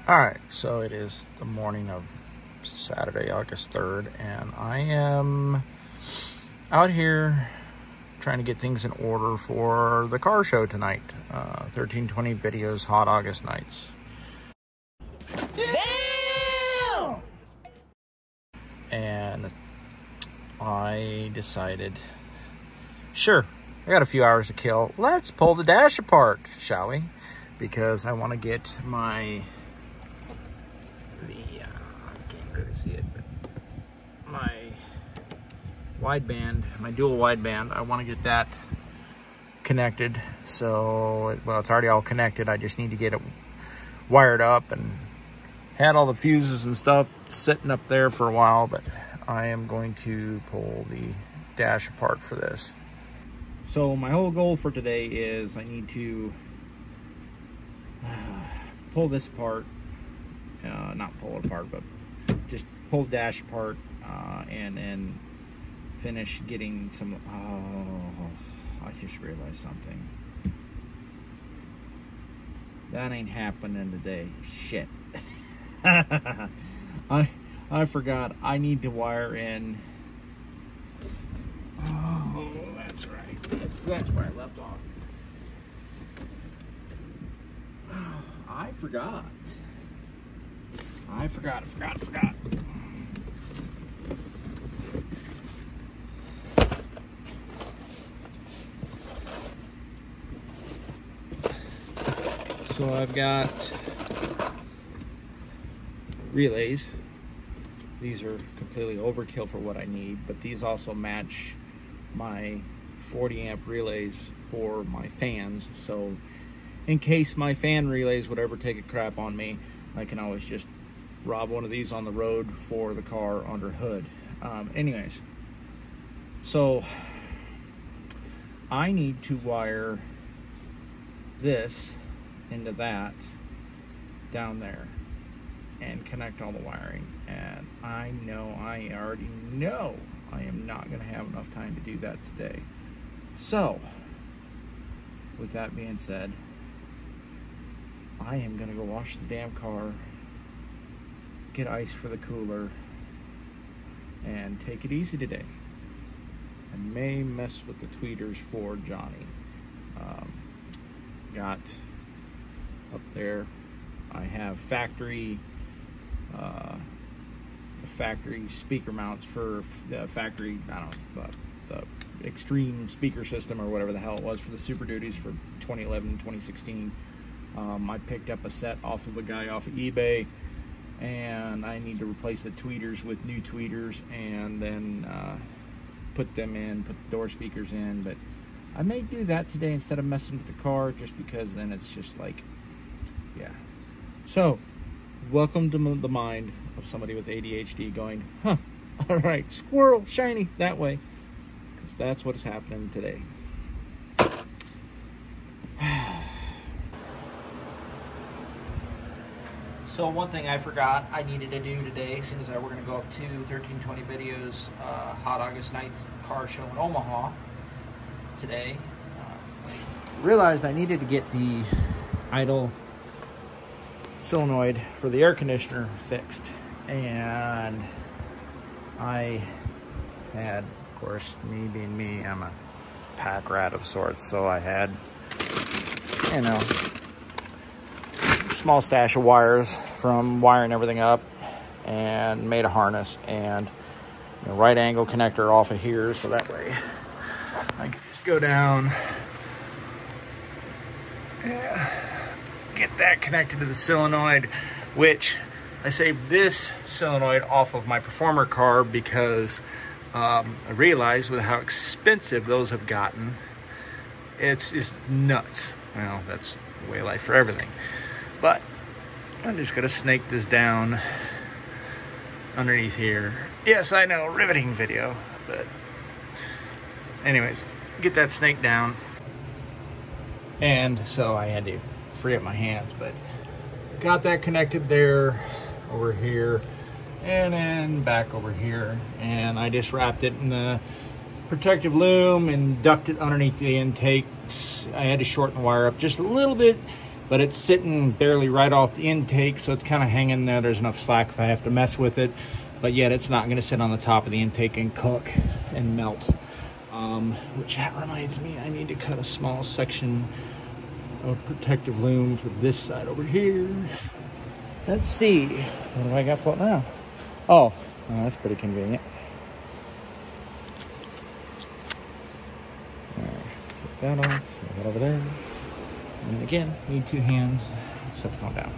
All right, so it is the morning of Saturday, August 3rd, and I am out here trying to get things in order for the car show tonight. 1320 Videos Hot August Nights. Damn! And I decided, sure, I got a few hours to kill. Let's pull the dash apart, shall we? Because I want to get my... I can't really see it, but my wideband, my dual wideband, I want to get that connected. So, well, it's already all connected. I just need to get it wired up, and had all the fuses and stuff sitting up there for a while, but I am going to pull the dash apart for this. So my whole goal for today is I need to pull this apart. Not pull it apart, but just pull the dash apart and then finish getting some... Oh, I just realized something. That ain't happening today. Shit. I forgot. I need to wire in... Oh, that's right. That's where I left off. I forgot. I forgot. So I've got relays. These are completely overkill for what I need, but these also match my 40 amp relays for my fans. So in case my fan relays would ever take a crap on me, I can always just rob one of these on the road for the car under hood. Anyways, so I need to wire this into that down there and connect all the wiring. And I already know I am not going to have enough time to do that today. So, with that being said, I am going to go wash the damn car, get ice for the cooler, and take it easy today. I may mess with the tweeters for Johnny. Got up there, I have factory speaker mounts for the factory, I don't know, the extreme speaker system or whatever the hell it was for the Super Duties for 2011, 2016. I picked up a set off of a guy off of eBay, and I need to replace the tweeters with new tweeters and then put the door speakers in. But I may do that today instead of messing with the car, just because then it's just like, yeah. So, welcome to the mind of somebody with ADHD going, huh, all right, squirrel, shiny, that way. Because that's what's happening today. So one thing I forgot I needed to do today, as soon as we're going to go up to 1320 Videos Hot August Nights car show in Omaha today, realized I needed to get the idle solenoid for the air conditioner fixed. And I had, of course, me being me, I'm a pack rat of sorts, so I had, you know, small stash of wires from wiring everything up, and made a harness and a right angle connector off of here, so that way I can just go down, get that connected to the solenoid, which I saved this solenoid off of my Performer car because I realized with how expensive those have gotten, it's nuts. Well, that's the way of life for everything. But I'm just gonna snake this down underneath here. Yes, I know, riveting video, but anyways, get that snake down. And so I had to free up my hands, but got that connected there, over here, and then back over here. And I just wrapped it in the protective loom and ducked it underneath the intakes. I had to shorten the wire up just a little bit but it's sitting barely right off the intake, so it's kind of hanging there. There's enough slack if I have to mess with it, but yet it's not going to sit on the top of the intake and cook and melt. Which that reminds me, I need to cut a small section of protective loom for this side over here. Let's see, what do I got for it now? Oh, that's pretty convenient. Take that off, set that over there. And again, need 2 hands, set the phone down.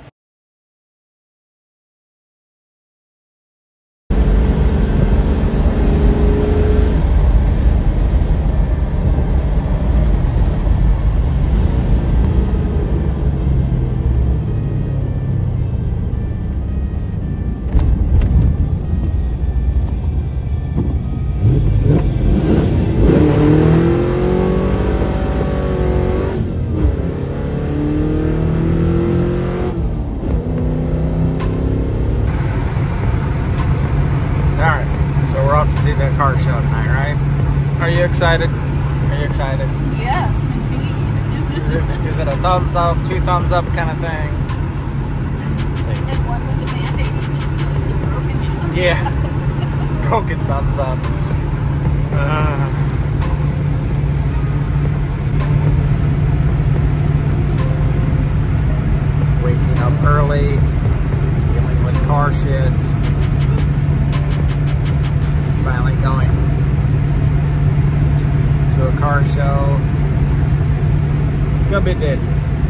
That car show tonight, right? Are you excited? Are you excited? Yes, indeed. Is it a thumbs up, 2 thumbs up kind of thing? And one with the Band-Aid broken. Yeah, broken thumbs up. Waking up early, dealing with car shit. Finally going to a car show. It's gonna be a day.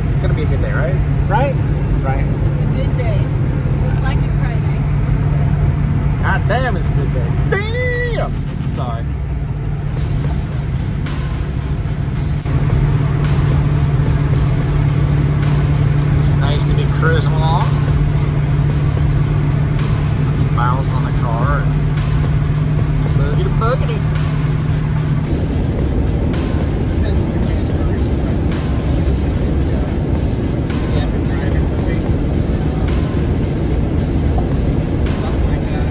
It's gonna be a good day, right? Right? Right. It's a good day. Just like a Friday. God damn, it's a good day. Damn! Sorry. It's nice to be cruising along. Some miles on the car. Boogity boogity. This is your chance for driving movie. Something like that.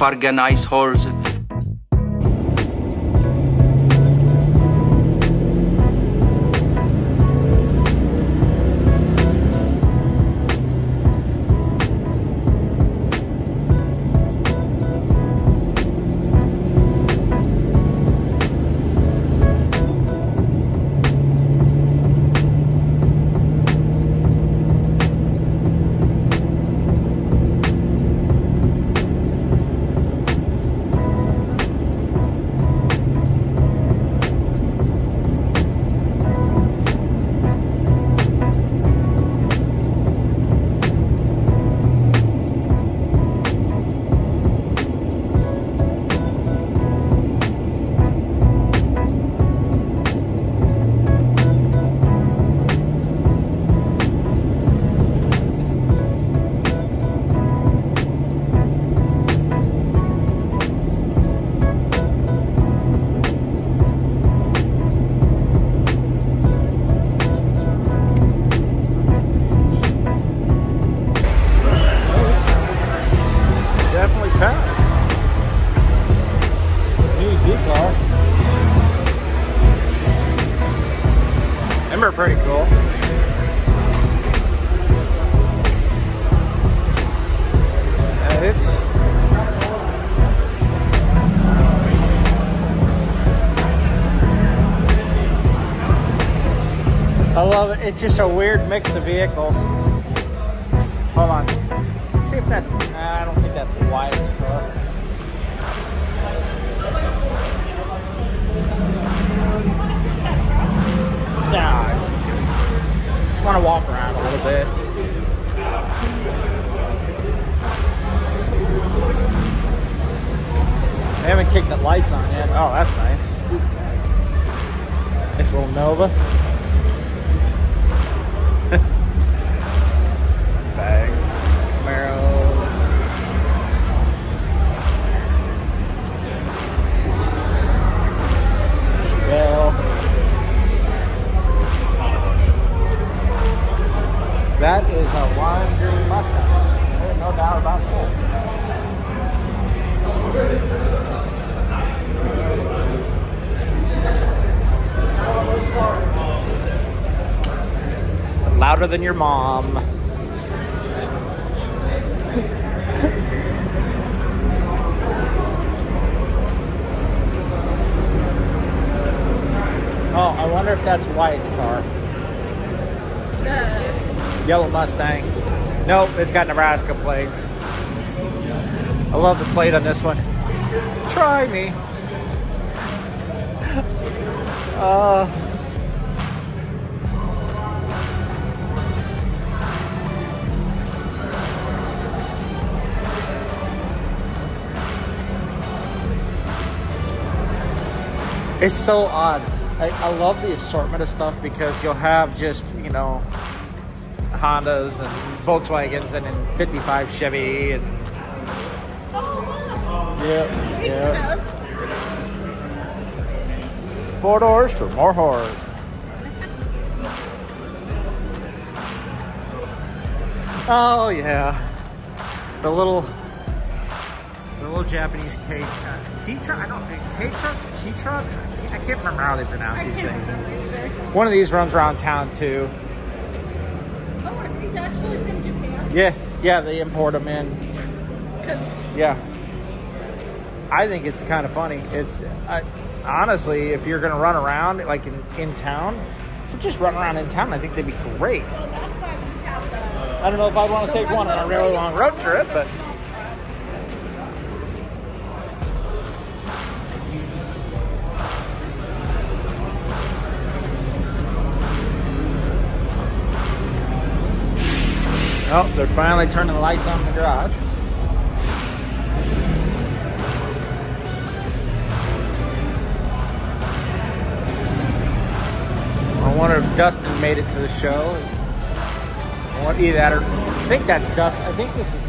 organize holes. Pretty cool. I love it. It's just a weird mix of vehicles. Hold on. Let's see if that. I don't think that's Wyatt's car. Nah. Just want to walk around a little bit. They haven't kicked the lights on yet. Oh, that's nice. Nice little Nova. Bag. Camaros. Chevelle. That is a lime green Mustang. There's no doubt about that. Louder than your mom. Oh, I wonder if that's Wyatt's car. Yellow Mustang. Nope, it's got Nebraska plates. I love the plate on this one. Try me. It's so odd. I love the assortment of stuff because you'll have just, you know, Hondas and Volkswagens and then 55 Chevy and yeah. 4 doors for more horrors. Oh yeah, the little Japanese key truck. I don't key trucks. I can't remember how they pronounce these things. One of these runs around town too. Oh, are these actually from Japan? Yeah, they import them in. Yeah, I think it's kind of funny. It's honestly, if you're gonna run around like in town, if you just run around in town, I think they'd be great. Well, that's why we have the. I don't know if I'd want to take one on a really long road trip, but. Oh, they're finally turning the lights on in the garage. I wonder if Dustin made it to the show. What either that or I think that's Dustin. I think this is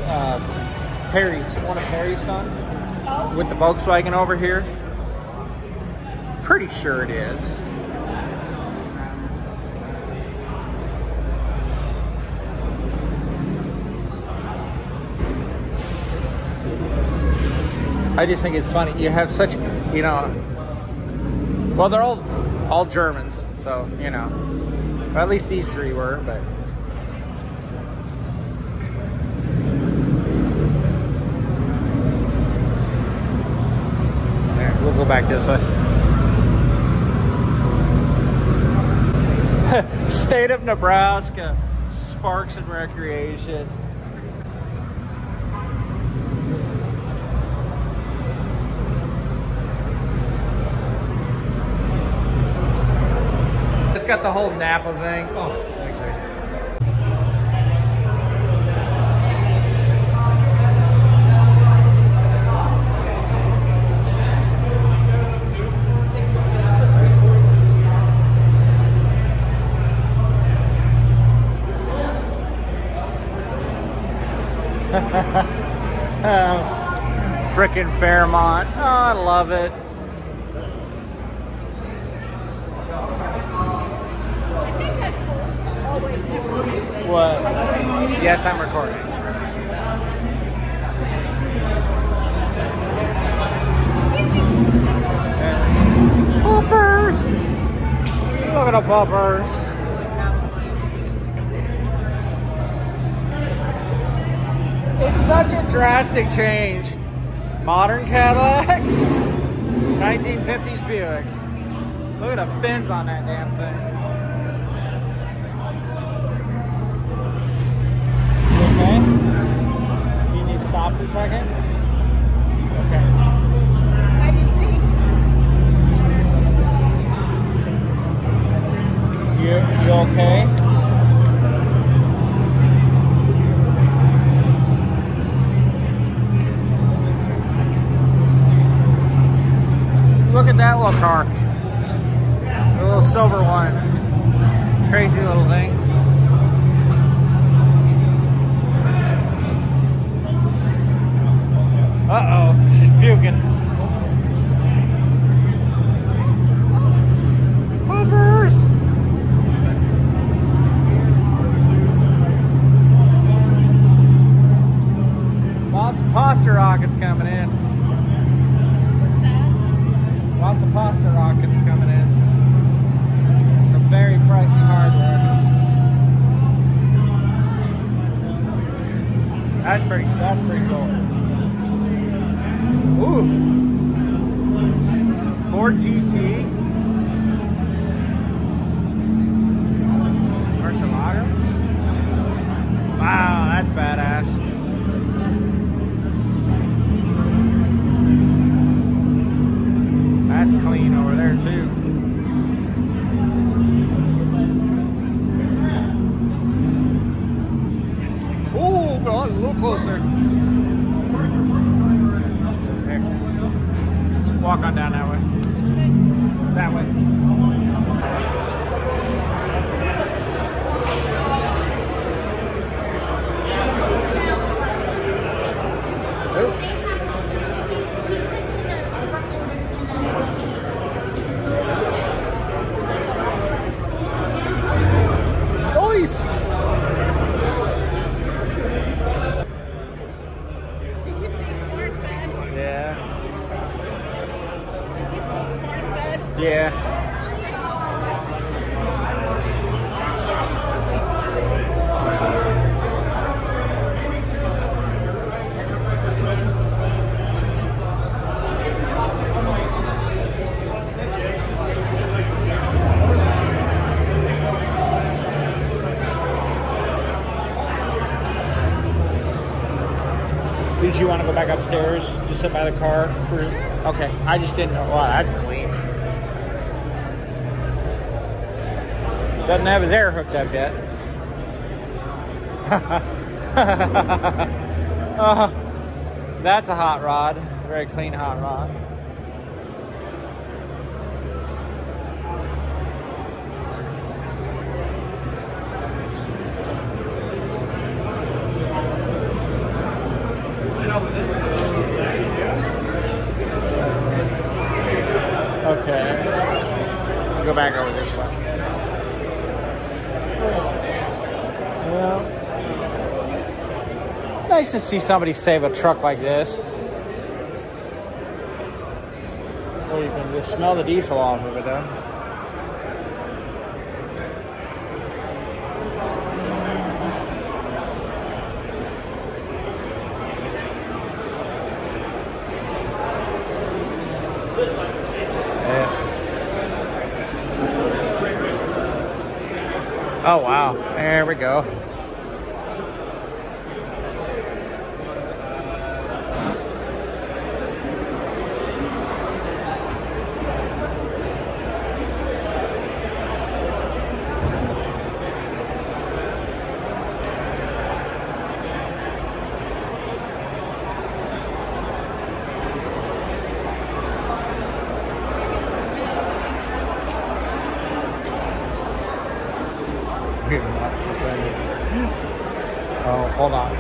Perry's, one of Perry's sons, with the Volkswagen over here. Pretty sure it is. I just think it's funny. You have such, you know, well, they're all Germans, so, you know, or at least these three were, but. There, we'll go back this way. State of Nebraska, Parks and Recreation. It's got the whole Napa thing. Oh, frickin' Fairmont. Oh, I love it. What? Yes, I'm recording. Poppers! Look at the poppers. It's such a drastic change. Modern Cadillac, 1950s Buick. Look at the fins on that damn thing. You okay? You need to stop for a second? Okay. You okay? Look at that little car. The little silver one. Crazy little thing. Uh-oh, she's puking. Poppers! Lots of pasta rockets coming in. Lots of pasta rockets coming in. Some very pricey hardware. That's pretty cool. Ooh. Ford GT. Murcielago. Wow, that's badass. That's clean over there too. Ooh, go on a little closer. There. Just walk on down that way. That way. Yeah. Did you want to go back upstairs? Just sit by the car for... Okay, I just didn't know. Wow, that's clean. Doesn't have his air hooked up yet. That's a hot rod. Very clean hot rod. Okay. I'll go back over this way. Yeah. Nice to see somebody save a truck like this. You smell the diesel off of it, though. Oh wow, there we go. Oh, hold on.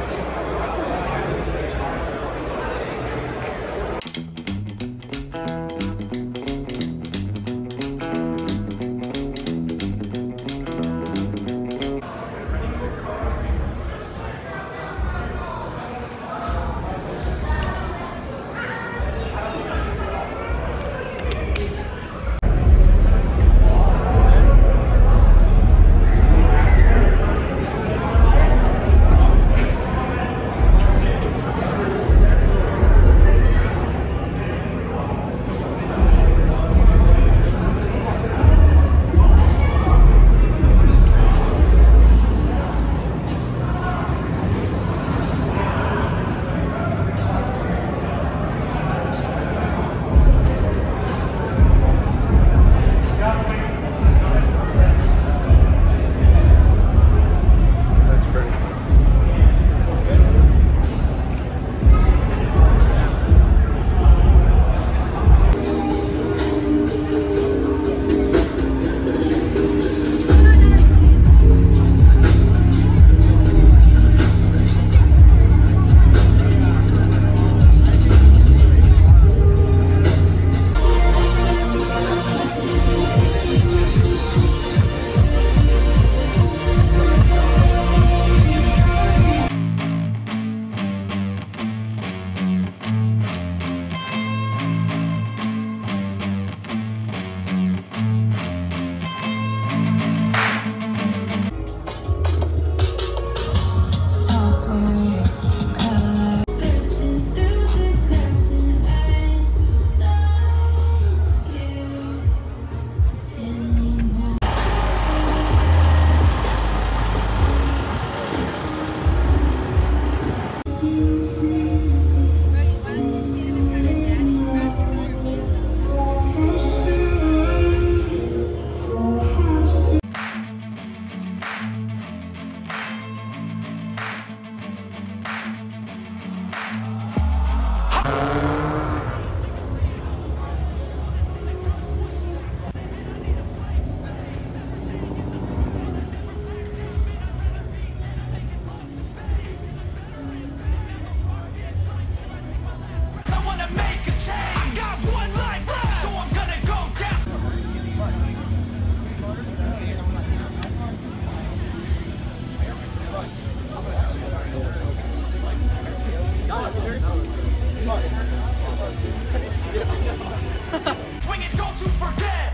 Swing it, don't you forget.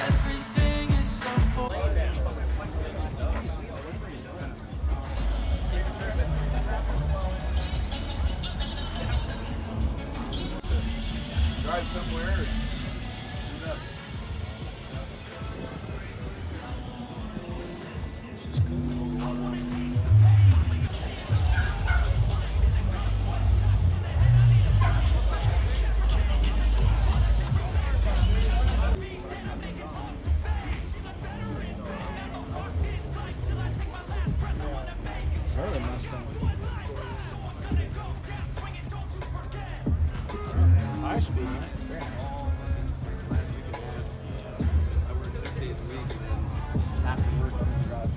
Everything is simple. Drive somewhere. Early Mustang. High speed, man. Very nice. I work 6 days a week and then After work, drive.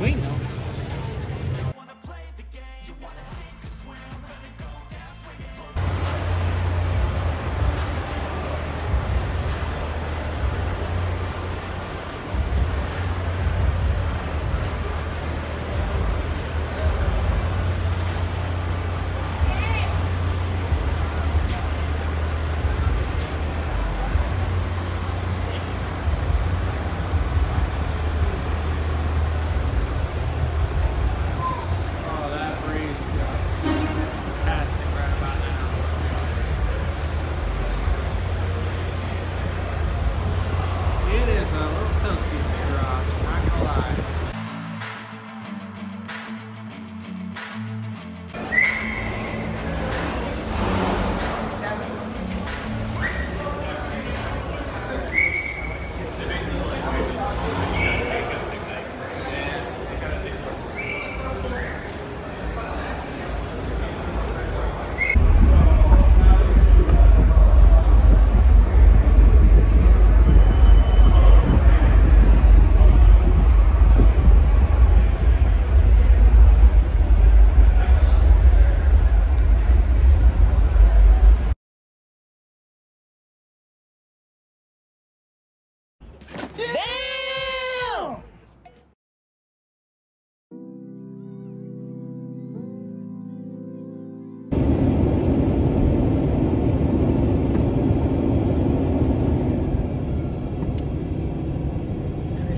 Sweet, no?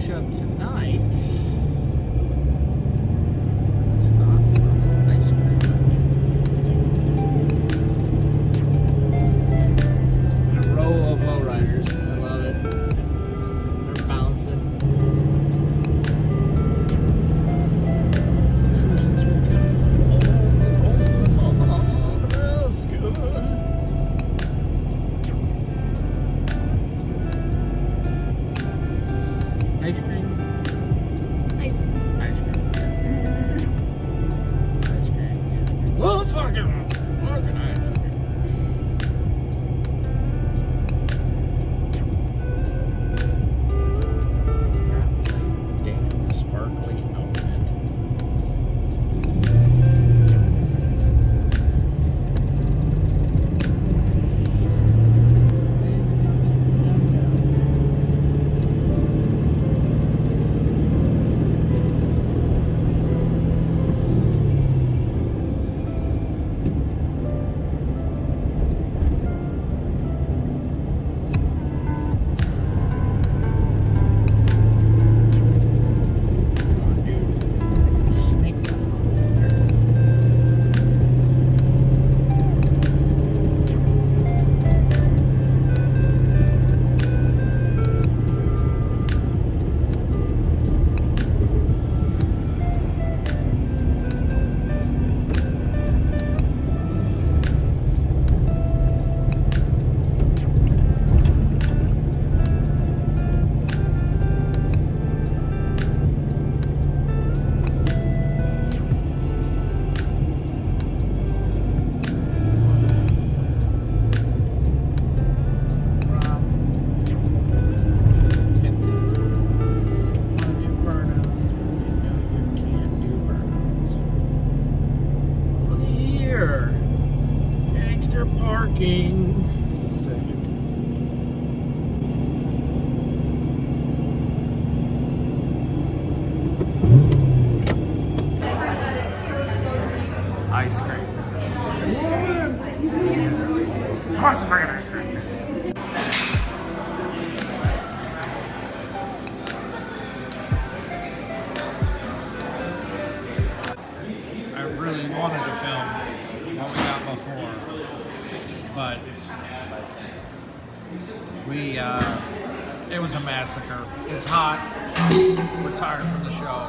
Up tonight. Stop for ice cream. A row of lowriders. I love it. They're bouncing. Cruising through Ice cream. Ice cream. Ice cream. Ice cream. Well, fucking ice cream. Damn sparkly outfit. Parking. Ice cream. Of course, I'm bringing ice cream. I really wanted to film what we got before, but it was a massacre. It's hot. We're tired from the show.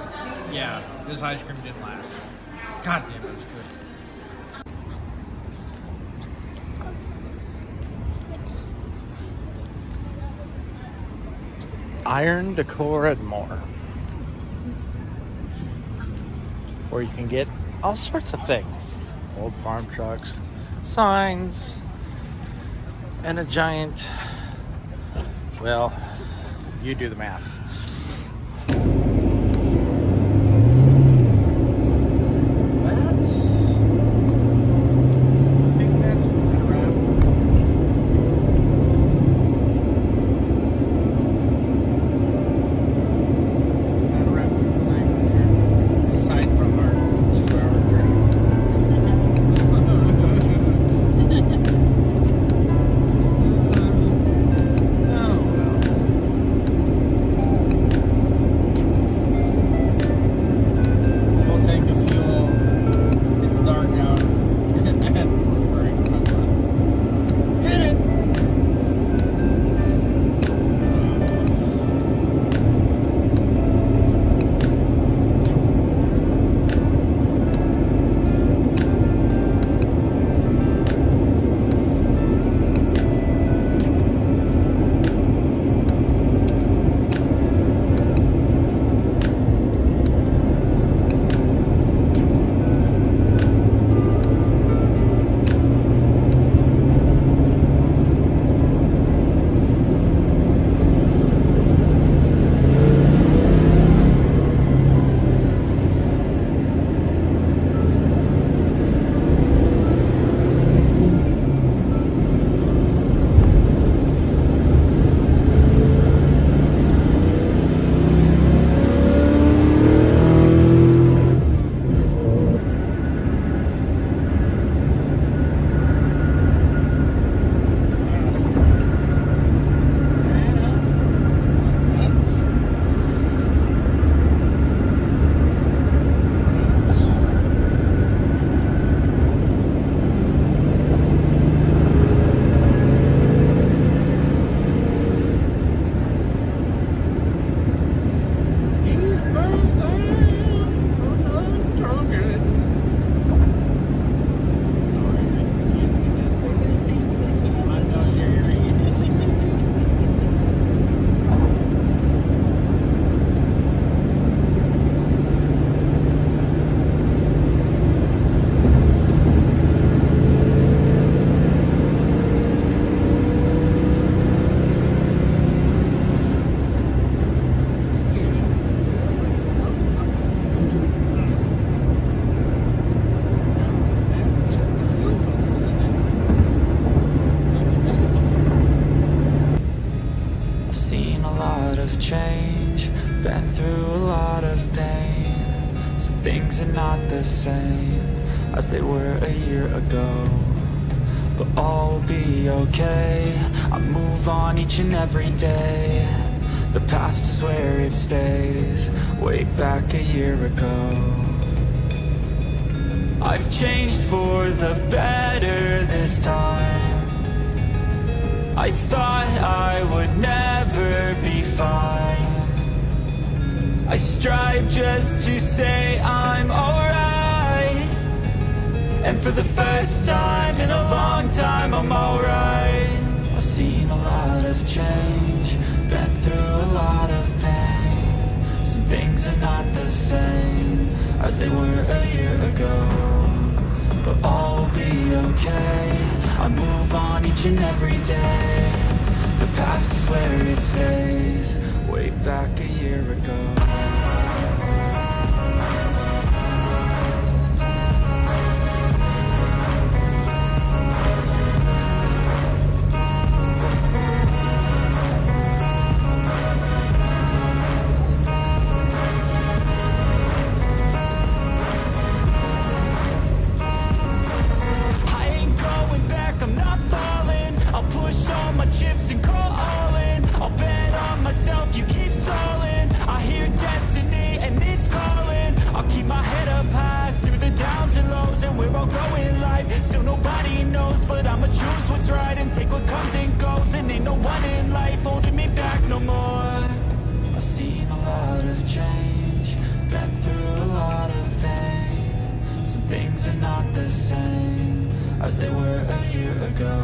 Yeah, this ice cream didn't last. God damn, it was good. Iron Decor and More, where you can get all sorts of things. Old farm trucks, signs, and a giant, well, you do the math. things are not the same as they were a year ago, but all will be okay. I move on each and every day. The past is where it stays, way back a year ago. I've changed for the better this time. I thought I would never be fine. I strive just to say I'm alright, and for the first time in a long time I'm alright. I've seen a lot of change, been through a lot of pain. Some things are not the same as they were a year ago, but all will be okay. I move on each and every day. The past is where it stays, way back a year ago. As they were a year ago,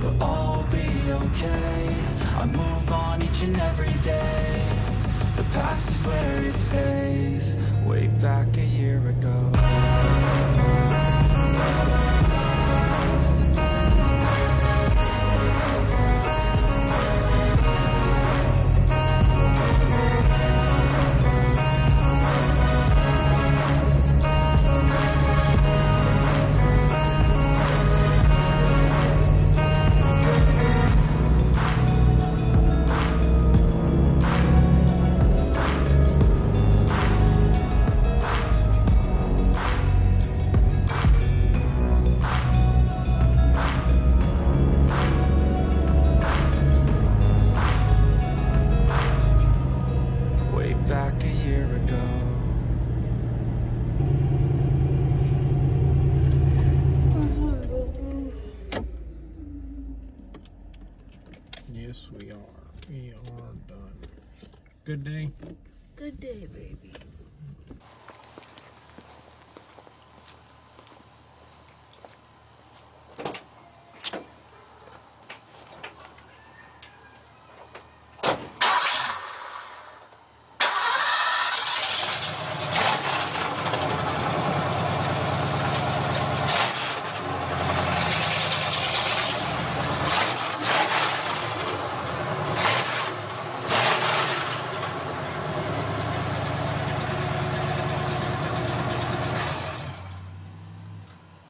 but all will be okay. I move on each and every day. The past is where it stays, way back a year ago. Yes, we are. We are done. Good day. Good day, baby.